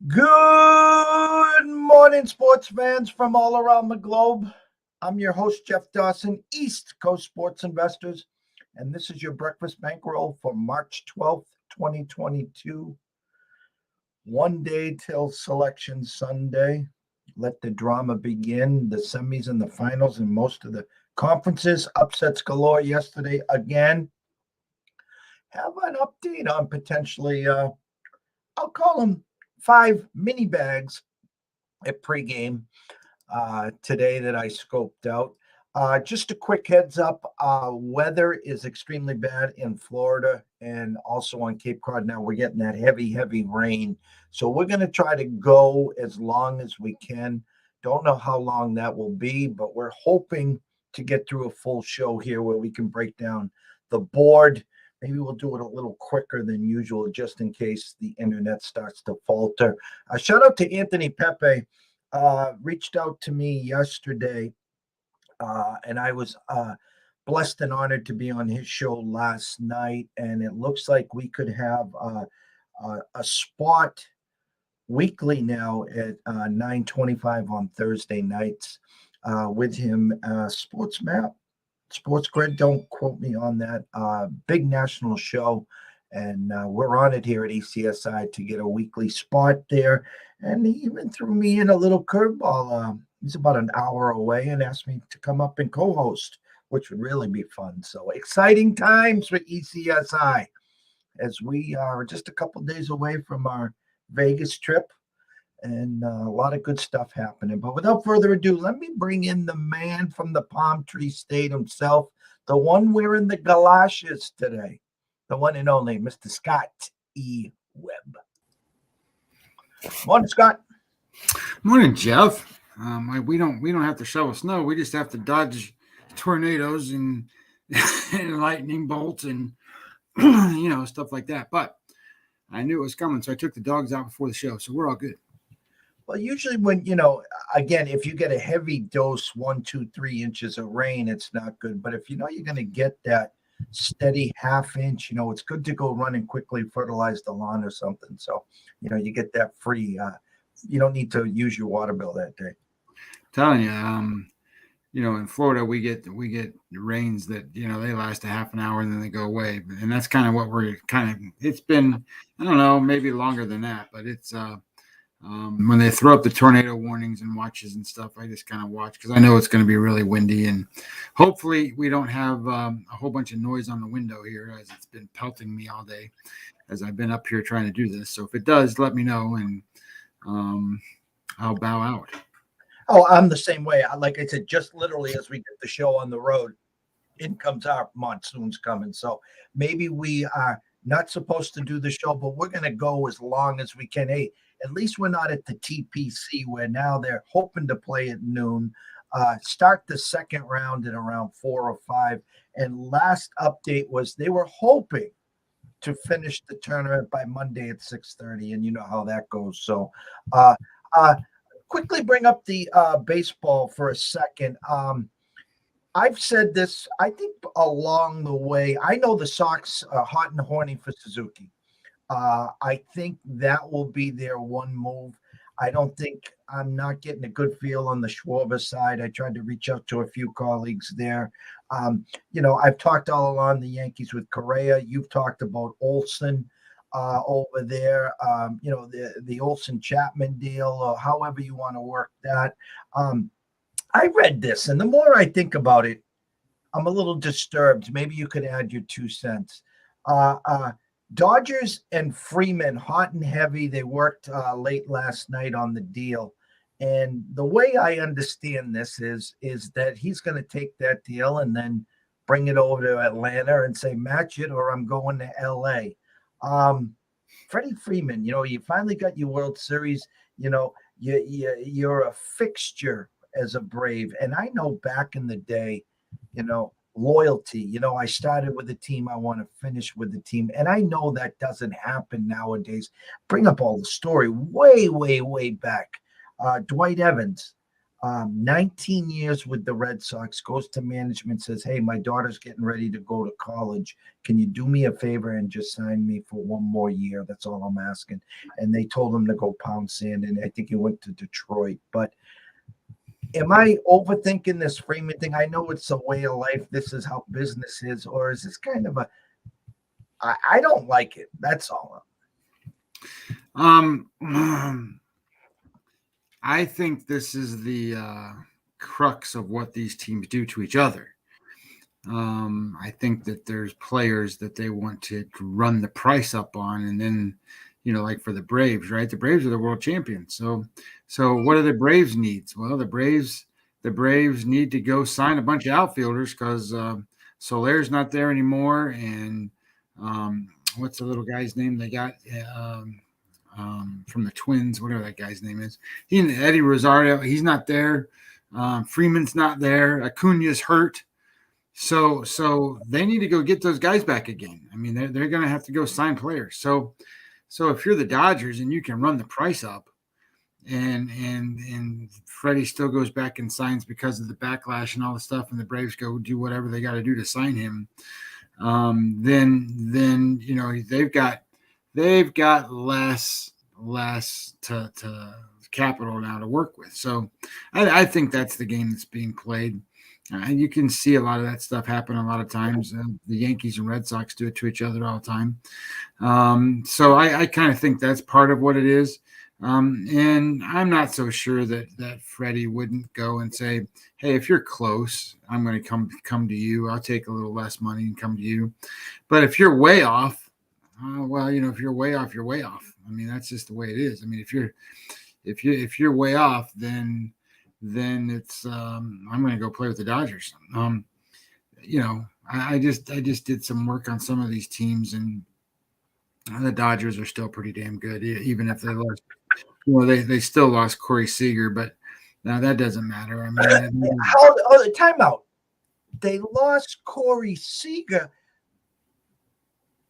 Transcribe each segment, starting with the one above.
Good morning, sports fans from all around the globe. I'm your host, Jeff Dawson, East Coast Sports Investors, and this is your breakfast bankroll for March 12th, 2022. One day till Selection Sunday. Let the drama begin. The semis and the finals in most of the conferences. Upsets galore yesterday again. Have an update on potentially, I'll call them 5 mini bags at pregame today that I scoped out. Just a quick heads up, weather is extremely bad in Florida and also on Cape Cod. Now we're getting that heavy rain. So we're going to try to go as long as we can. Don't know how long that will be, but we're hoping to get through a full show here where we can break down the board. Maybe we'll do it a little quicker than usual just in case the internet starts to falter. Shout out to Anthony Pepe. Reached out to me yesterday, and I was blessed and honored to be on his show last night. And it looks like we could have a spot weekly now at 9:25 on Thursday nights with him. Sports Map, Sports Grid, don't quote me on that. Big national show. And we're on it here at ECSI to get a weekly spot there. And he even threw me in a little curveball. He's about an hour away and asked me to come up and co-host, which would really be fun. So exciting times for ECSI as we are just a couple days away from our Vegas trip and a lot of good stuff happening. But without further ado, let me bring in the man from the Palm Tree State himself, the one wearing the galoshes today. The one and only Mr. Scott E. Webb. Morning, Scott. Morning, Jeff. We don't have to shovel snow. We just have to dodge tornadoes and lightning bolts and stuff like that. But I knew it was coming, so I took the dogs out before the show. So we're all good. Well, usually when, again, if you get a heavy dose, 1, 2, 3 inches of rain, it's not good. But if you're going to get that steady half inch, it's good to go run and quickly fertilize the lawn or something. So, you get that free. You don't need to use your water bill that day. Telling you, in Florida, we get rains that, they last a half an hour and then they go away. And that's kind of what it's been, I don't know, maybe longer than that, but it's, when they throw up the tornado warnings and watches and stuff, I just kind of watch because I know it's going to be really windy and hopefully we don't have a whole bunch of noise on the window here as it's been pelting me all day as I've been up here trying to do this. So if it does, let me know and I'll bow out. Oh, I'm the same way. Like I said, just literally as we get the show on the road, in comes our monsoon's coming. So maybe we are not supposed to do the show, but we're going to go as long as we can. Hey, at least we're not at the TPC where now they're hoping to play at noon. Start the second round at around 4 or 5. And last update was they were hoping to finish the tournament by Monday at 6:30, and you know how that goes. So quickly bring up the baseball for a second. I've said this, I think, along the way. I know the Sox are hot and horny for Suzuki. I think that will be their one move. I'm not getting a good feel on the Schwarber side. I tried to reach out to a few colleagues there. I've talked all along the Yankees with Correa. You've talked about Olsen over there, the Olsen Chapman deal, or however you want to work that. I read this, and the more I think about it, I'm a little disturbed. Maybe you could add your 2 cents. Dodgers and Freeman, hot and heavy. They worked late last night on the deal. And the way I understand this is that he's going to take that deal and then bring it over to Atlanta and say, match it, or I'm going to LA. Freddie Freeman, you finally got your World Series. You're a fixture as a Brave. And I know back in the day, loyalty. I started with a team. I want to finish with the team. And I know that doesn't happen nowadays. Bring up all the story way, way, way back. Dwight Evans. 19 years with the Red Sox, goes to management, says, hey, my daughter's getting ready to go to college. Can you do me a favor and just sign me for one more year? That's all I'm asking. And they told him to go pound sand, and I think he went to Detroit. But am I overthinking this Freeman thing? I know it's a way of life. This is how business is. Or is this kind of I don't like it. That's all. I think this is the crux of what these teams do to each other. I think that there's players that they want to run the price up on, and then, like for the Braves, right? The Braves are the world champions. So what do the Braves needs? Well, the Braves need to go sign a bunch of outfielders because Solaire's not there anymore, and what's the little guy's name they got? From the Twins, whatever that guy's name is. Eddie Rosario, he's not there. Freeman's not there. Acuna's hurt. So they need to go get those guys back again. I mean, they're going to have to go sign players. So if you're the Dodgers and you can run the price up, and Freddie still goes back and signs because of the backlash and all the stuff, and the Braves go do whatever they got to do to sign him, then they've got less to capital now to work with. So I think that's the game that's being played. You can see a lot of that stuff happen a lot of times. The Yankees and Red Sox do it to each other all the time. So I kind of think that's part of what it is. And I'm not so sure that Freddie wouldn't go and say, hey, if you're close, I'm going to come to you. I'll take a little less money and come to you. But if you're way off, if you're way off, you're way off. I mean, that's just the way it is. I mean, if you're way off, then it's I'm going to go play with the Dodgers. I just did some work on some of these teams, and the Dodgers are still pretty damn good, even if they lost. They still lost Corey Seager, but now that doesn't matter. I mean, timeout. They lost Corey Seager.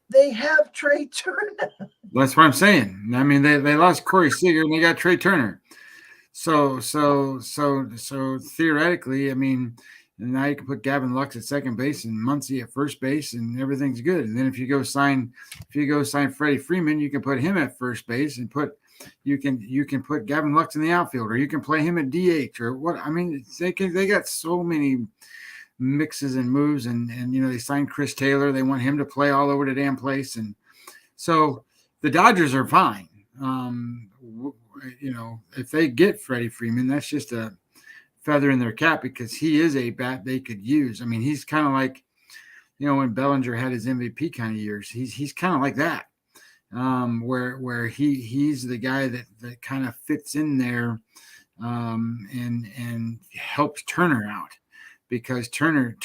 They have Trey Turner. That's what I'm saying. I mean, they lost Corey Seager and they got Trey Turner. So theoretically, I mean, and now you can put Gavin Lux at second base and Muncy at first base, and everything's good. And then if you go sign Freddie Freeman, you can put him at first base and you can put Gavin Lux in the outfield, or you can play him at DH or what. I mean, they got so many mixes and moves, and they signed Chris Taylor. They want him to play all over the damn place, and so the Dodgers are fine. If they get Freddie Freeman, that's just a feather in their cap because he is a bat they could use. I mean, he's kind of like, when Bellinger had his MVP kind of years, he's kind of like that, where he's the guy that kind of fits in there, and helps Turner out, because Turner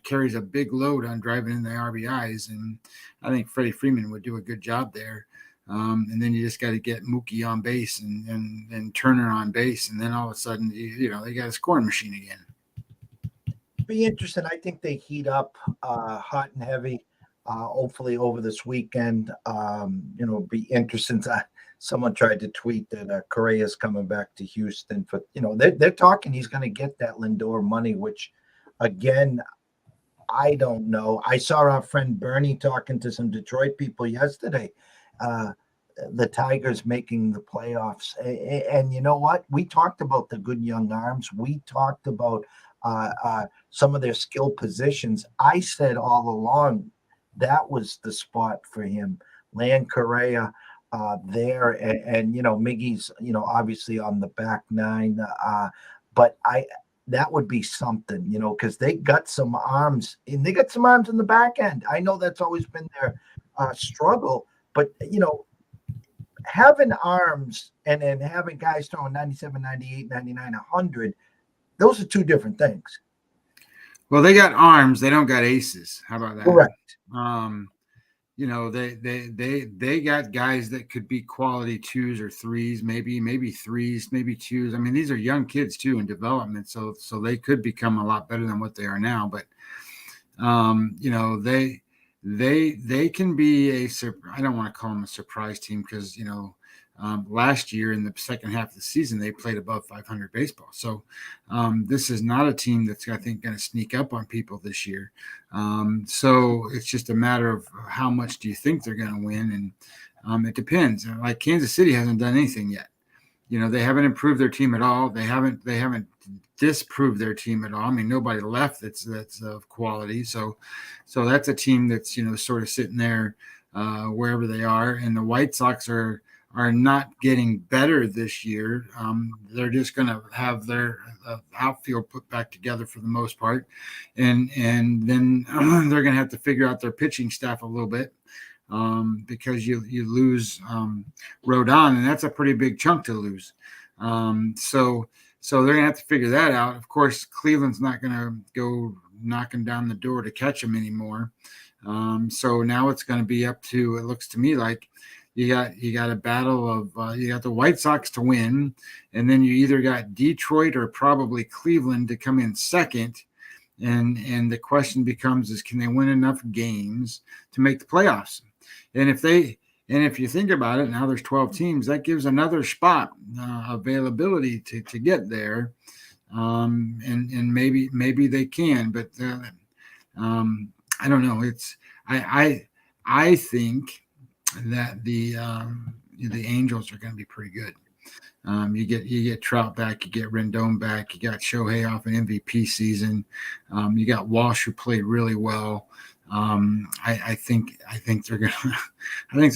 carries a big load on driving in the RBIs, and I think Freddie Freeman would do a good job there. And then you just got to get Mookie on base and Turner on base, and then all of a sudden, they got a scoring machine again. Be interesting. I think they heat up hot and heavy. Hopefully over this weekend. Be interesting. Someone tried to tweet that Correa's coming back to Houston for. They're talking he's going to get that Lindor money, which, again, I don't know. I saw our friend Bernie talking to some Detroit people yesterday. The Tigers making the playoffs. And you know what? We talked about the good young arms. We talked about some of their skill positions. I said all along that was the spot for him. Land Correa there, and Miggy's, obviously on the back nine. But that would be something, because they got some arms, and they got some arms in the back end. I know that's always been their struggle. But, having arms and then having guys throwing 97, 98, 99, 100, those are two different things. Well, they got arms. They don't got aces. How about that? Correct. They got guys that could be quality twos or threes, maybe threes, maybe twos. I mean, these are young kids too in development, so they could become a lot better than what they are now. But, they can be I don't want to call them a surprise team because, Last year in the second half of the season, they played above 500 baseball. So this is not a team that's, I think, going to sneak up on people this year. So it's just a matter of how much do you think they're going to win. And it depends. Like Kansas City hasn't done anything yet. They haven't improved their team at all. They haven't disproved their team at all. I mean, nobody left that's of quality. So that's a team that's, sort of sitting there wherever they are. And the White Sox are not getting better this year. They're just going to have their outfield put back together for the most part. And then they're going to have to figure out their pitching staff a little bit. Because you lose Rodon, and that's a pretty big chunk to lose. So they're gonna have to figure that out. Of course, Cleveland's not gonna go knocking down the door to catch them anymore. So now it's going to be up to, it looks to me like you got a battle of you got the White Sox to win, and then you either got Detroit or probably Cleveland to come in second. And the question becomes is, can they win enough games to make the playoffs? And if you think about it, now there's 12 teams, that gives another spot availability to get there. And maybe they can, but I don't know. I think that the Angels are going to be pretty good. You get Trout back, you get Rendon back, you got Shohei off an MVP season. You got Walsh, who played really well. I think they're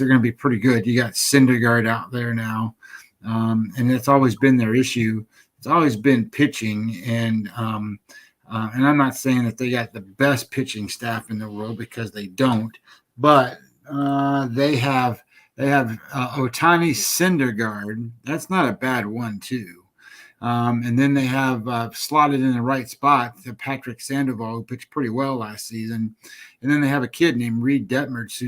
gonna be pretty good. You got Syndergaard out there now, and it's always been their issue. It's always been pitching, and I'm not saying that they got the best pitching staff in the world, because they don't, but they have Ohtani, Syndergaard. That's not a bad one, too. And then they have slotted in the right spot Patrick Sandoval, who pitched pretty well last season. And then they have a kid named Reed Detmers,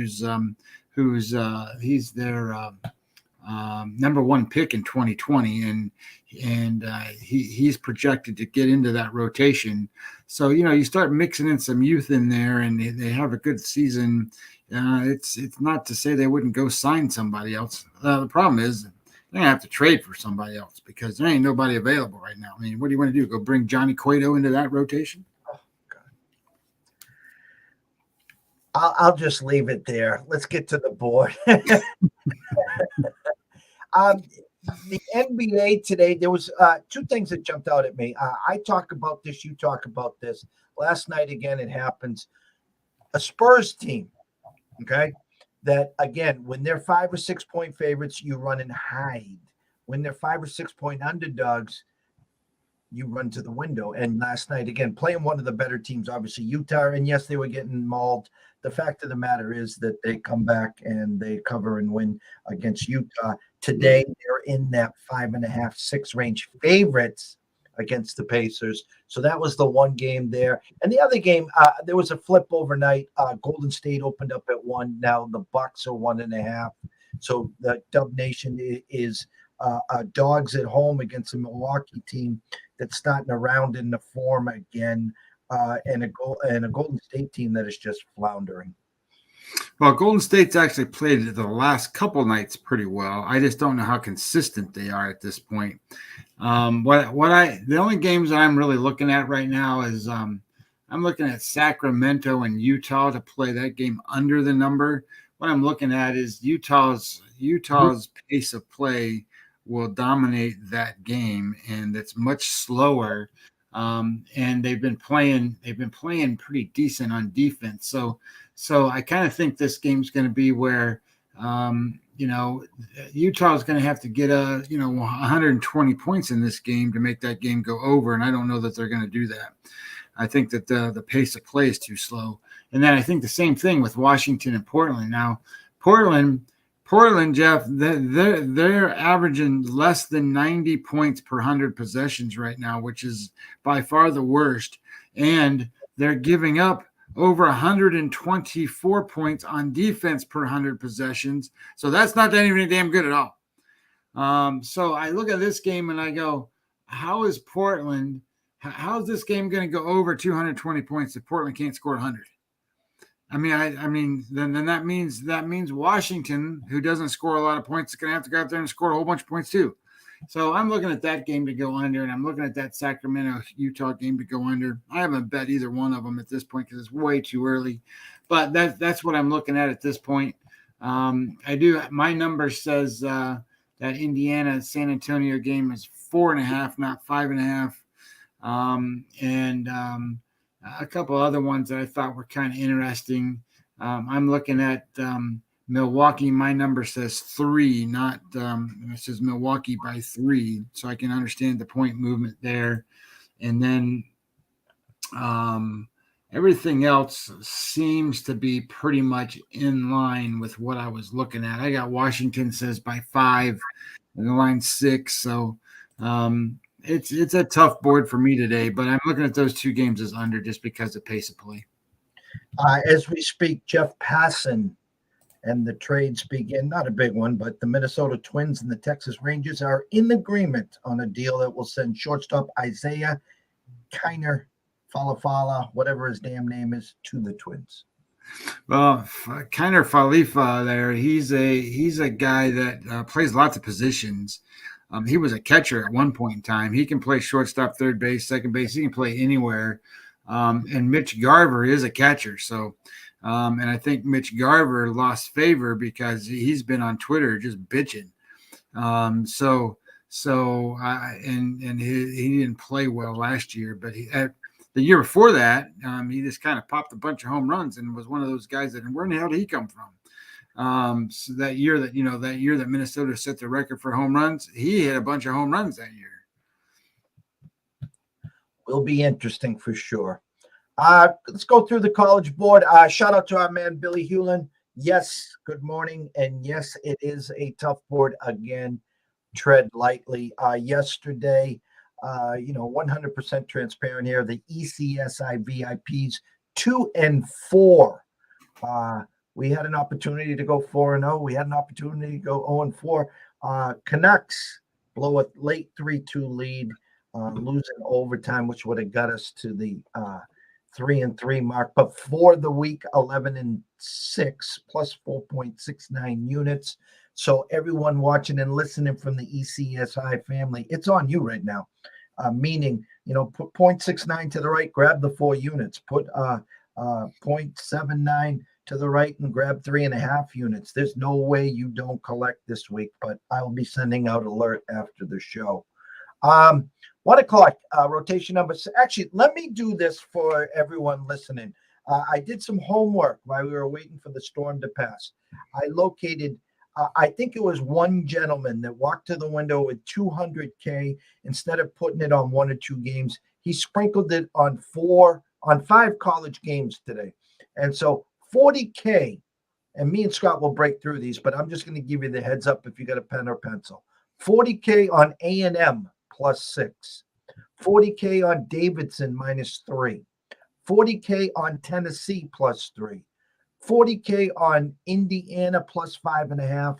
he's their number one pick in 2020, and he's projected to get into that rotation. So you start mixing in some youth in there, and they have a good season. It's not to say they wouldn't go sign somebody else. The problem is they're gonna have to trade for somebody else, because there ain't nobody available right now. I mean, what do you want to do? Go bring Johnny Cueto into that rotation? Oh, God. I'll just leave it there. Let's get to the board. The NBA today, there was two things that jumped out at me. I talk about this, you talk about this. Last night, again, it happens. A Spurs team, okay, that, again, when they're 5 or 6 point favorites, you run and hide. When they're 5 or 6 point underdogs, you run to the window. And last night, again, playing one of the better teams, obviously Utah, and yes, they were getting mauled. The fact of the matter is that they come back and they cover and win against Utah. Today, they're in that 5.5, 6 range, favorites against the Pacers. So that was the one game there. And the other game, there was a flip overnight. Golden State opened up at 1. Now the Bucks are 1.5. So the Dub Nation is dogs at home against a Milwaukee team that's starting to round into form again, and a Golden State team that is just floundering. Well, Golden State's actually played the last couple nights pretty well. I just don't know how consistent they are at this point. The only games that I'm really looking at right now is I'm looking at Sacramento and Utah to play that game under the number. What I'm looking at is Utah's pace of play will dominate that game, and it's much slower. And they've been playing pretty decent on defense. So I kind of think this game's going to be where, Utah is going to have to get 120 points in this game to make that game go over. And I don't know that they're going to do that. I think that the pace of play is too slow. And then I think the same thing with Washington and Portland. Now, Portland, Jeff, they're averaging less than 90 points per 100 possessions right now, which is by far the worst. And they're giving up over 124 points on defense per 100 possessions. So that's not even damn good at all. So I look at this game and I go, how is this game going to go over 220 points if Portland can't score 100? Then that means Washington, who doesn't score a lot of points, is going to have to go out there and score a whole bunch of points too. So I'm looking at that game to go under, and I'm looking at that Sacramento Utah game to go under. I haven't bet either one of them at this point because it's way too early, but that's what I'm looking at this point. I do. My number says that Indiana San Antonio game is 4.5, not 5.5, and a couple other ones that I thought were kind of interesting. I'm looking at Milwaukee. My number says 3, not it says Milwaukee by 3, so I can understand the point movement there. And then everything else seems to be pretty much in line with what I was looking at. I got Washington says by 5, and the line 6. So it's a tough board for me today, but I'm looking at those two games as under just because of pace of play. As we speak, Jeff Passan and the trades begin. Not a big one, but the Minnesota Twins and the Texas Rangers are in agreement on a deal that will send shortstop Isaiah Kiner Falafala, whatever his damn name is, to the Twins. Well, Kiner Falifa there, he's a guy that plays lots of positions. He was a catcher at one point in time. He can play shortstop, third base, second base. He can play anywhere. And Mitch Garver is a catcher. So, and I think Mitch Garver lost favor because he's been on Twitter just bitching. He didn't play well last year, but the year before that, he just kind of popped a bunch of home runs and was one of those guys that, where in the hell did he come from? So that year that Minnesota set the record for home runs, he hit a bunch of home runs that year. Will be interesting for sure. Let's go through the college board. Shout out to our man, Billy Hewlin. Yes, good morning. And yes, it is a tough board again. Tread lightly. Yesterday, 100% transparent here. The ECSI VIPs 2 and 4. We had an opportunity to go 4-0. We had an opportunity to go 0-4. Canucks blow a late 3-2 lead, losing overtime, which would have got us to the 3-3 mark. But for the week, 11-6 plus 4.69 units. So everyone watching and listening from the ECSI family, it's on you right now. Meaning, put 0.69 to the right, grab the 4 units. Put 0.79 to the right and grab 3.5 units. There's no way you don't collect this week, but I'll be sending out alert after the show. 1 o'clock, rotation number 6. Actually, let me do this for everyone listening. I did some homework while we were waiting for the storm to pass. I located, I think it was one gentleman that walked to the window with 200K. Instead of putting it on 1 or 2 games, he sprinkled it on 5 college games today. And so 40K, and me and Scott will break through these, but I'm just going to give you the heads up if you got a pen or pencil. 40K on A&M plus 6. 40K on Davidson minus 3. 40K on Tennessee plus 3. 40K on Indiana plus 5.5.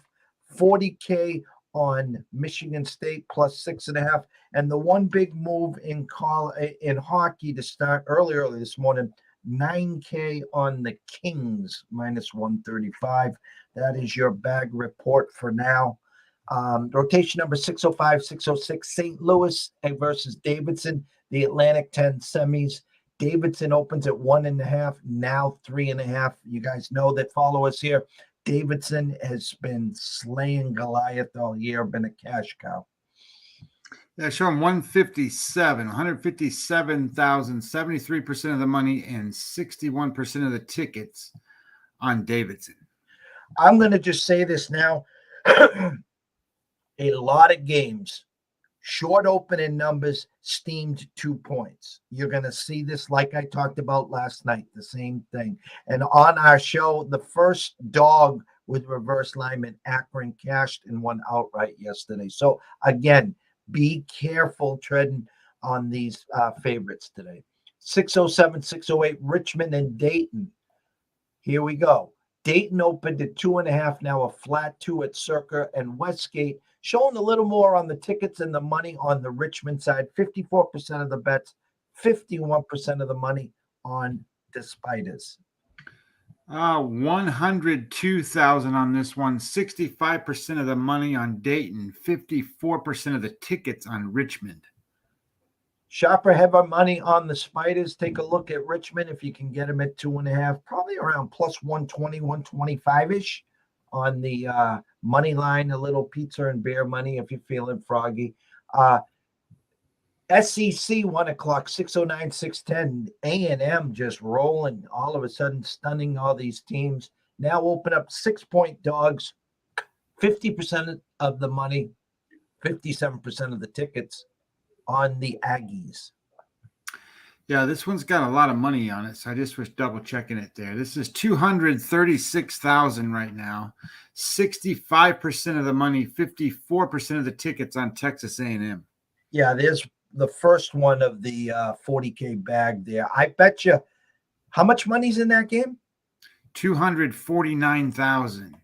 40K on Michigan State plus 6.5. And the one big move in hockey to start early this morning, 9K on the Kings minus 135. That is your bag report for now. Rotation number 605, 606, St. Louis versus Davidson, the Atlantic 10 semis. Davidson opens at 1.5, now 3.5. You guys know that follow us here. Davidson has been slaying Goliath all year, been a cash cow. Yeah, show them 157,000, 73% of the money and 61% of the tickets on Davidson. I'm going to just say this now. A lot of games, short opening numbers, steamed 2 points. You're going to see this like I talked about last night, the same thing. And on our show, the first dog with reverse lineman, Akron, cashed and won outright yesterday. So again, be careful treading on these favorites today. 607, 608, Richmond and Dayton. Here we go. Dayton opened at 2.5, now a flat 2 at Circa, and Westgate showing a little more on the tickets and the money on the Richmond side. 54% of the bets, 51% of the money on the Spiders. 102,000 on this one. 65% of the money on Dayton. 54% of the tickets on Richmond. Sharper heavy money on the Spiders. Take a look at Richmond if you can get them at 2.5, probably around plus 120, 125-ish on the money line, a little pizza and beer money if you're feeling froggy. SEC 1 o'clock, 609, 610. A&M just rolling, all of a sudden stunning all these teams. Now open up 6-point dogs, 50% of the money, 57% of the tickets on the Aggies. Yeah, this one's got a lot of money on it, so I just was double checking it there. This is 236,000 right now. 65% of the money, 54% of the tickets on Texas A&M. Yeah, there's the first one of the 40K bag there. I bet you, how much money's in that game? 249,000.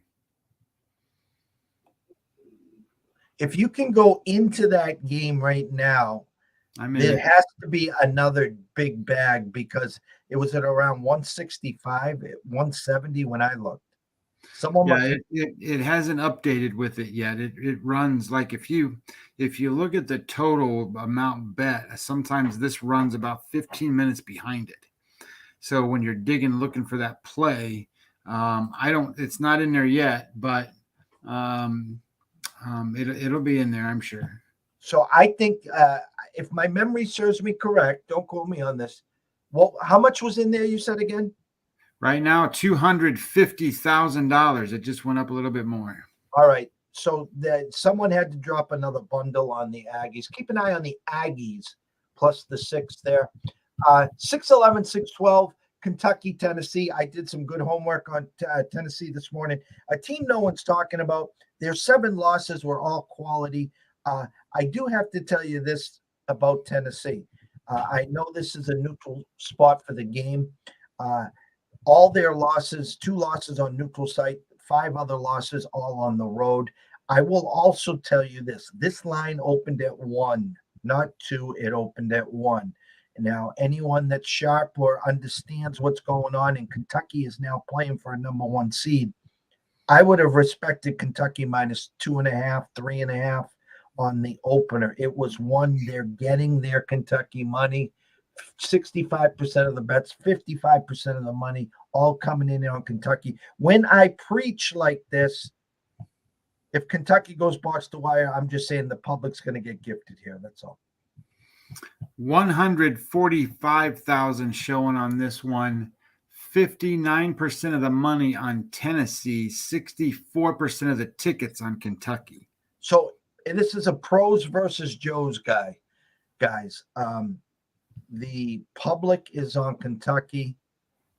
If you can go into that game right now, there has to be another big bag because it was at around 165, 170 when I looked. It hasn't updated with it yet. It runs like if you look at the total amount bet, sometimes this runs about 15 minutes behind it. So when you're digging looking for that play, it's not in there yet, but it'll be in there, I'm sure. So I think if my memory serves me correct, don't quote me on this. Well, how much was in there, you said again? Right now, $250,000. It just went up a little bit more. All right. So someone had to drop another bundle on the Aggies. Keep an eye on the Aggies plus the 6 there. 6-11, 6-12, Kentucky, Tennessee. I did some good homework on Tennessee this morning. A team no one's talking about. Their 7 losses were all quality. I do have to tell you this about Tennessee. I know this is a neutral spot for the game. All their losses, 2 losses on neutral site, 5 other losses all on the road. I will also tell you this. This line opened at 1, not 2. It opened at 1. Now, anyone that's sharp or understands what's going on, and Kentucky is now playing for a number 1 seed, I would have respected Kentucky minus 2.5, 3.5 on the opener. It was 1. They're getting their Kentucky money. 65% of the bets, 55% of the money, all coming in on Kentucky. When I preach like this, if Kentucky goes box to wire, I'm just saying the public's going to get gifted here. That's all. 145,000 showing on this one. 59% of the money on Tennessee, 64% of the tickets on Kentucky. So this is a pros versus Joes guys. The public is on Kentucky,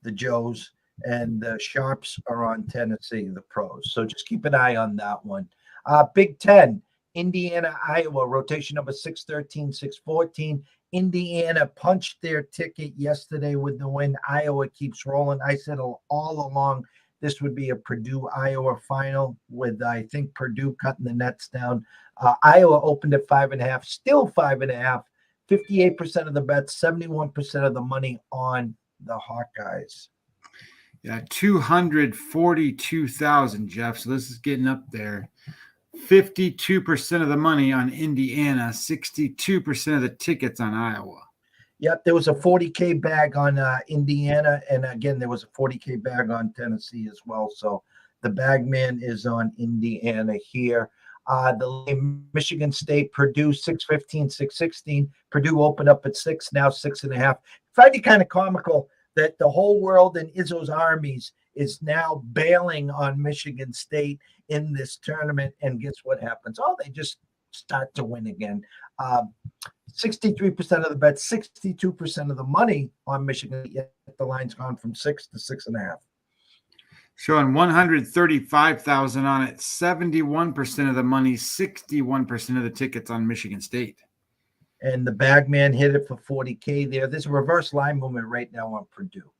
the Joes, and the sharps are on Tennessee, the pros. So just keep an eye on that one. Big Ten, Indiana, Iowa, rotation number 613, 614. Indiana punched their ticket yesterday with the win. Iowa keeps rolling. I said all along this would be a Purdue-Iowa final with, I think, Purdue cutting the nets down. Iowa opened at 5.5, still 5.5. 58% of the bets, 71% of the money on the Hawkeyes. Yeah, 242,000, Jeff. So this is getting up there. 52% of the money on Indiana, 62% of the tickets on Iowa. Yep, there was a 40K bag on Indiana, and again, there was a 40K bag on Tennessee as well. So the bag man is on Indiana here. The Michigan State, Purdue, 615, 616. Purdue opened up at 6, now 6.5. I find it kind of comical that the whole world in Izzo's armies is now bailing on Michigan State in this tournament. And guess what happens? Oh, they just start to win again. 63% of the bets, 62% of the money on Michigan. Yet the line's gone from 6 to 6.5. Showing 135,000 on it, 71% of the money, 61% of the tickets on Michigan State. And the bag man hit it for 40K there. There's a reverse line movement right now on Purdue.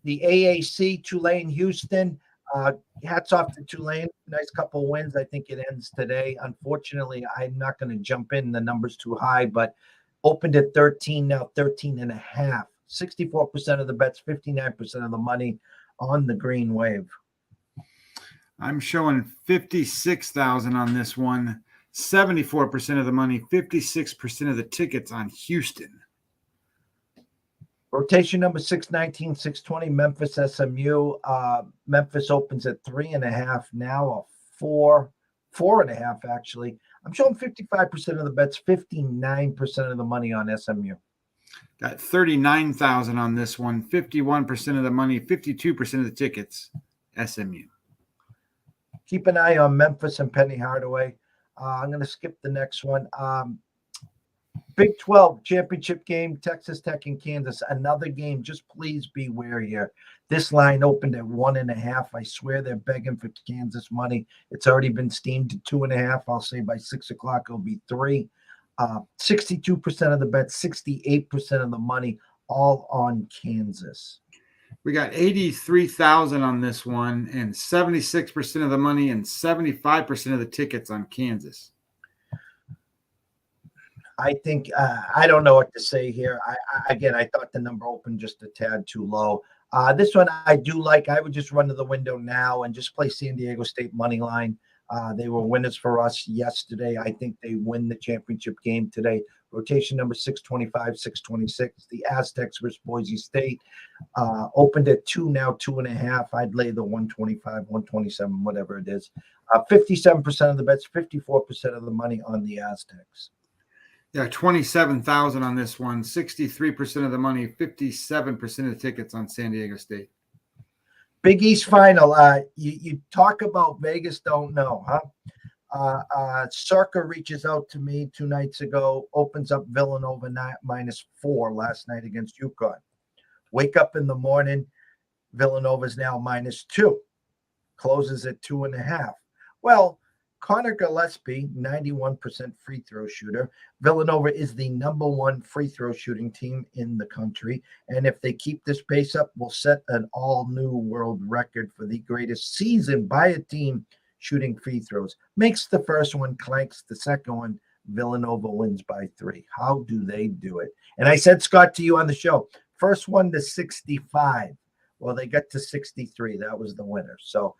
The AAC, Tulane, Houston. Hats off to Tulane. Nice couple wins. I think it ends today. Unfortunately, I'm not going to jump in. The number's too high, but opened at 13, now 13.5. 64% of the bets, 59% of the money on the green wave. I'm showing 56,000 on this one. 74% of the money, 56% of the tickets on Houston. Rotation number 619, 620, Memphis SMU. Memphis opens at 3.5 now, a 4.5 actually. I'm showing 55% of the bets, 59% of the money on SMU. Got 39,000 on this one. 51% of the money, 52% of the tickets, SMU. Keep an eye on Memphis and Penny Hardaway. I'm going to skip the next one. Big 12 championship game, Texas Tech and Kansas. Another game. Just please beware here. This line opened at 1.5. I swear they're begging for Kansas money. It's already been steamed to 2.5. I'll say by 6 o'clock it'll be 3. 62% of the bets, 68% of the money, all on Kansas. We got 83,000 on this one, and 76% of the money and 75% of the tickets on Kansas. I think I don't know what to say here. I thought the number opened just a tad too low. This one I do like. I would just run to the window now and just play San Diego State money line. They were winners for us yesterday. I think they win the championship game today. Rotation number 625, 626. The Aztecs versus Boise State. Opened at 2, now 2.5. I'd lay the 125, 127, whatever it is. 57% of the bets, 54% of the money on the Aztecs. Yeah, 27,000 on this one. 63% of the money, 57% of the tickets on San Diego State. Big East final. You talk about Vegas, don't know, huh? Circa reaches out to me 2 nights ago, opens up Villanova -4 last night against UConn. Wake up in the morning, Villanova's now -2, closes at 2.5. Well, Connor Gillespie, 91% free throw shooter. Villanova is the #1 free throw shooting team in the country. And if they keep this pace up, will set an all-new world record for the greatest season by a team shooting free throws. Makes the first one, clanks the second one. Villanova wins by 3. How do they do it? And I said, Scott, to you on the show, first one to 65. Well, they got to 63. That was the winner. So,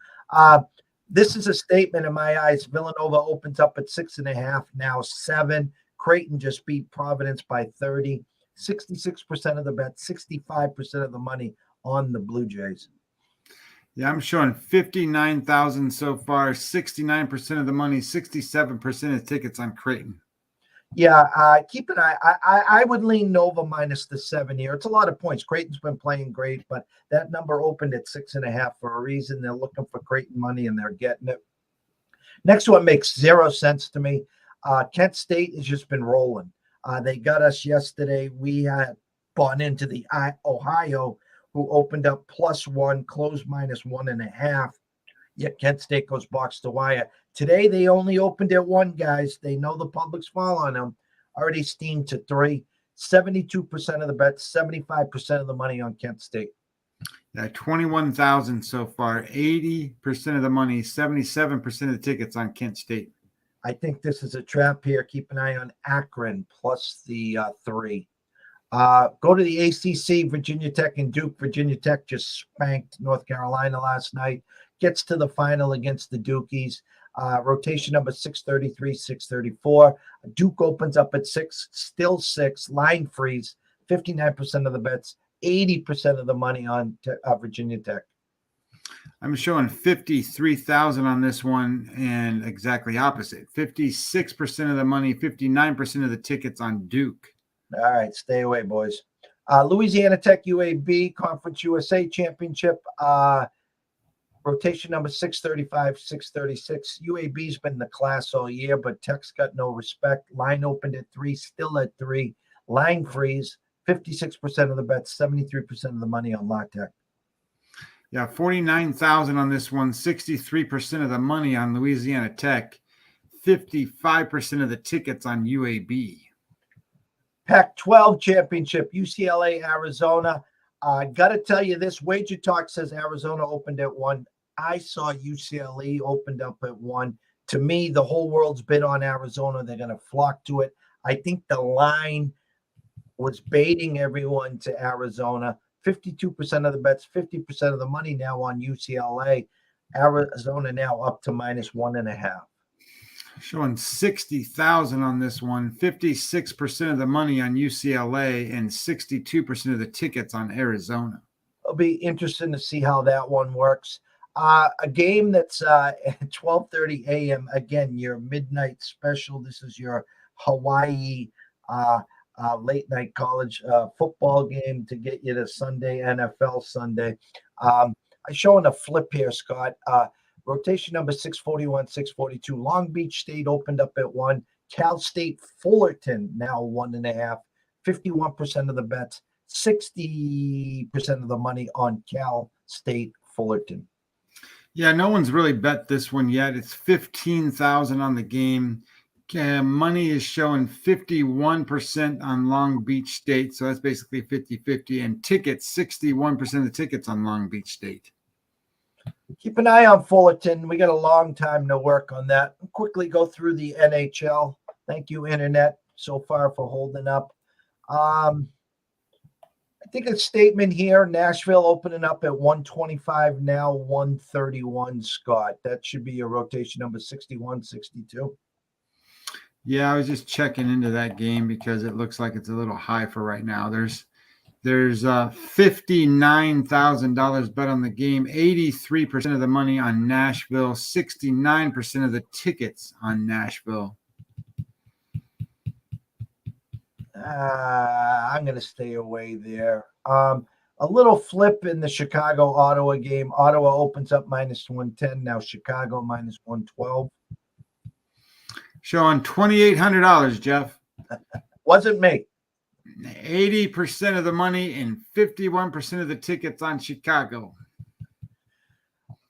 this is a statement in my eyes. Villanova opens up at 6.5, now 7. Creighton just beat Providence by 30. 66% of the bet, 65% of the money on the Blue Jays. Yeah, I'm showing 59,000 so far, 69% of the money, 67% of tickets on Creighton. Yeah, keep an eye. I would lean Nova -7 here. It's a lot of points. Creighton's been playing great, but that number opened at 6.5 for a reason. They're looking for Creighton money, and they're getting it. Next one makes 0 sense to me. Kent State has just been rolling. They got us yesterday. We had bought into the Ohio, who opened up +1, closed -1.5. Yet Kent State goes box to wire. Today, they only opened at 1, guys. They know the public's following them. Already steamed to 3. 72% of the bets, 75% of the money on Kent State. Yeah, 21,000 so far. 80% of the money, 77% of the tickets on Kent State. I think this is a trap here. Keep an eye on Akron plus the 3. Go to the ACC, Virginia Tech and Duke. Virginia Tech just spanked North Carolina last night. Gets to the final against the Dukies. Rotation number 633, 634. Duke opens up at 6, still 6. Line freeze, 59% of the bets, 80% of the money on Virginia Tech. I'm showing 53,000 on this one, and exactly opposite. 56% of the money, 59% of the tickets on Duke. All right, stay away, boys. Louisiana Tech UAB Conference USA Championship. Rotation number 635, 636. UAB's been the class all year, but Tech's got no respect. Line opened at 3, still at 3. Line freeze, 56% of the bets, 73% of the money on La Tech. Yeah, 49,000 on this one, 63% of the money on Louisiana Tech, 55% of the tickets on UAB. Pac-12 Championship, UCLA, Arizona. Got to tell you this, Wager Talk says Arizona opened at 1. I saw UCLA opened up at 1. To me, the whole world's bid on Arizona. They're going to flock to it. I think the line was baiting everyone to Arizona. 52% of the bets, 50% of the money now on UCLA. Arizona now up to -1.5. Showing 60,000 on this one, 56% of the money on UCLA and 62% of the tickets on Arizona. It'll be interesting to see how that one works. A game that's at 12:30 a.m. Again, your midnight special. This is your Hawaii late night college football game to get you to Sunday, NFL Sunday. I'm showing a flip here, Scott. Rotation number 641, 642. Long Beach State opened up at 1. Cal State Fullerton now 1.5. 51% of the bets, 60% of the money on Cal State Fullerton. Yeah, no one's really bet this one yet. It's 15,000 on the game. Money is showing 51% on Long Beach State, so that's basically 50-50. And tickets, 61% of the tickets on Long Beach State. Keep an eye on Fullerton. We got a long time to work on that. Quickly go through the NHL. Thank you, Internet, so far for holding up. I think a statement here. Nashville opening up at 125, now 131, Scott. That should be your rotation number 61, 62. Yeah, I was just checking into that game because it looks like it's a little high for right now. There's $59,000 bet on the game, 83% of the money on Nashville, 69% of the tickets on Nashville. I'm going to stay away there. A little flip in the Chicago-Ottawa game. Ottawa opens up -110. Now Chicago -112. Showing $2,800, Jeff. Wasn't me. 80% of the money and 51% of the tickets on Chicago.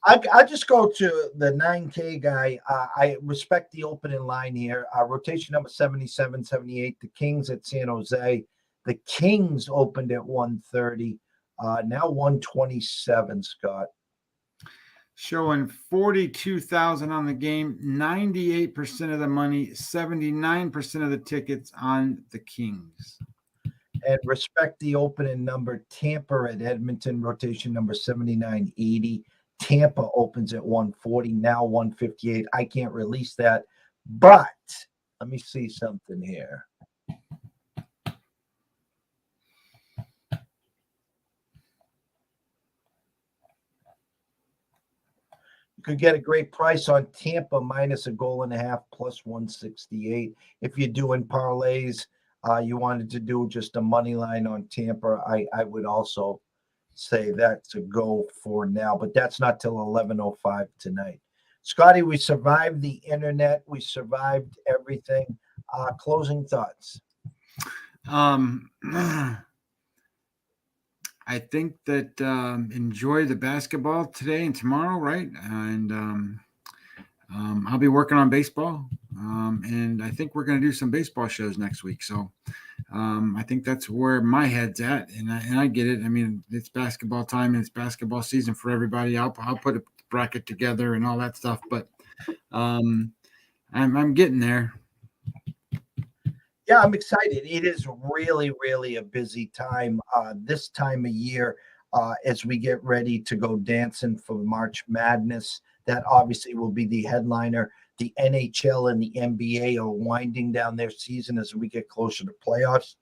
I just go to the 9K guy. I respect the opening line here. Rotation number 77, 78. The Kings at San Jose. The Kings opened at 130. Now 127, Scott. Showing 42,000 on the game, 98% of the money, 79% of the tickets on the Kings. And respect the opening number. Tampa at Edmonton, rotation number 7980. Tampa opens at 140, now 158. I can't release that, but let me see something here. You could get a great price on Tampa -1.5 plus 168. If you're doing parlays, you wanted to do just a money line on Tampa, I would also say that's a go for now, but that's not till 11:05 tonight. Scotty, we survived the internet. We survived everything. Closing thoughts. I think that enjoy the basketball today and tomorrow, right? And I'll be working on baseball, and I think we're going to do some baseball shows next week. So I think that's where my head's at, and I get it. I mean, it's basketball time, and it's basketball season for everybody. I'll put a bracket together and all that stuff, but I'm getting there. Yeah, I'm excited. It is really, really a busy time this time of year as we get ready to go dancing for March Madness. That obviously will be the headliner. The NHL and the NBA are winding down their season as we get closer to playoffs.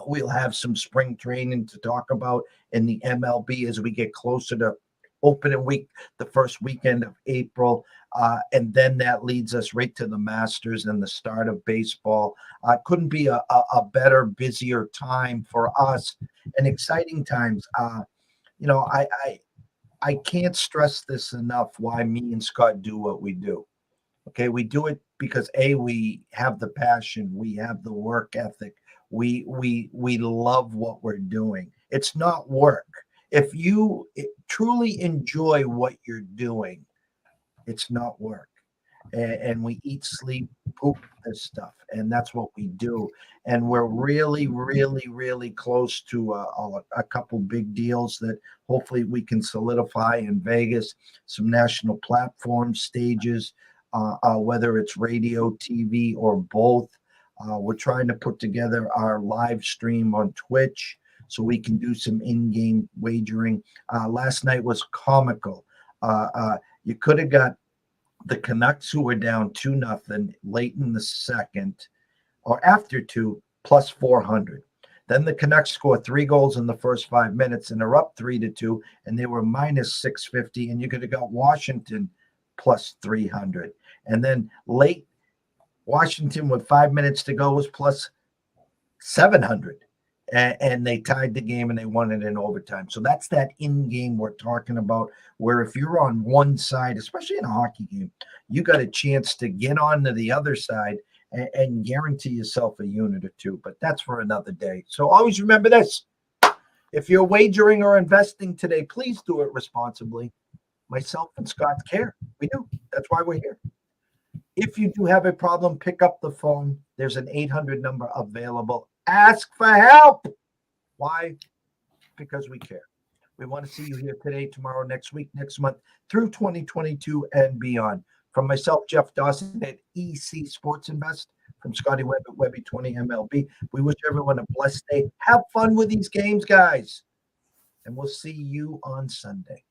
We'll have some spring training to talk about in the MLB as we get closer to opening week, the first weekend of April. And then that leads us right to the Masters and the start of baseball. Couldn't be a better, busier time for us and exciting times. I can't stress this enough why me and Scott do what we do. Okay, we do it because we have the passion, we have the work ethic, we love what we're doing. It's not work. If you truly enjoy what you're doing, it's not work. And we eat, sleep, poop this stuff, and that's what we do. And we're really, really, really close to a couple big deals that hopefully we can solidify in Vegas, some national platform stages, whether it's radio, TV, or both. We're trying to put together our live stream on Twitch so we can do some in-game wagering. Last night was comical. You could have got the Canucks, who were down 2-0 late in the second, or after two, plus 400. Then the Canucks score 3 goals in the first 5 minutes, and they're up 3-2, and they were minus 650. And you could have got Washington plus 300. And then late, Washington with 5 minutes to go was plus 700. And they tied the game and they won it in overtime. So that's that in-game we're talking about, where if you're on one side, especially in a hockey game, you got a chance to get on to the other side and guarantee yourself a unit or two. But that's for another day. So always remember this. If you're wagering or investing today, please do it responsibly. Myself and Scott care. We do. That's why we're here. If you do have a problem, pick up the phone. There's an 800 number available. Ask for help. Why? Because we care. We want to see you here today, tomorrow, next week, next month, through 2022 and beyond. From myself, Jeff Dawson at EC Sports Invest, from Scotty Webb at Webby20 MLB, we wish everyone a blessed day. Have fun with these games, guys. And we'll see you on Sunday.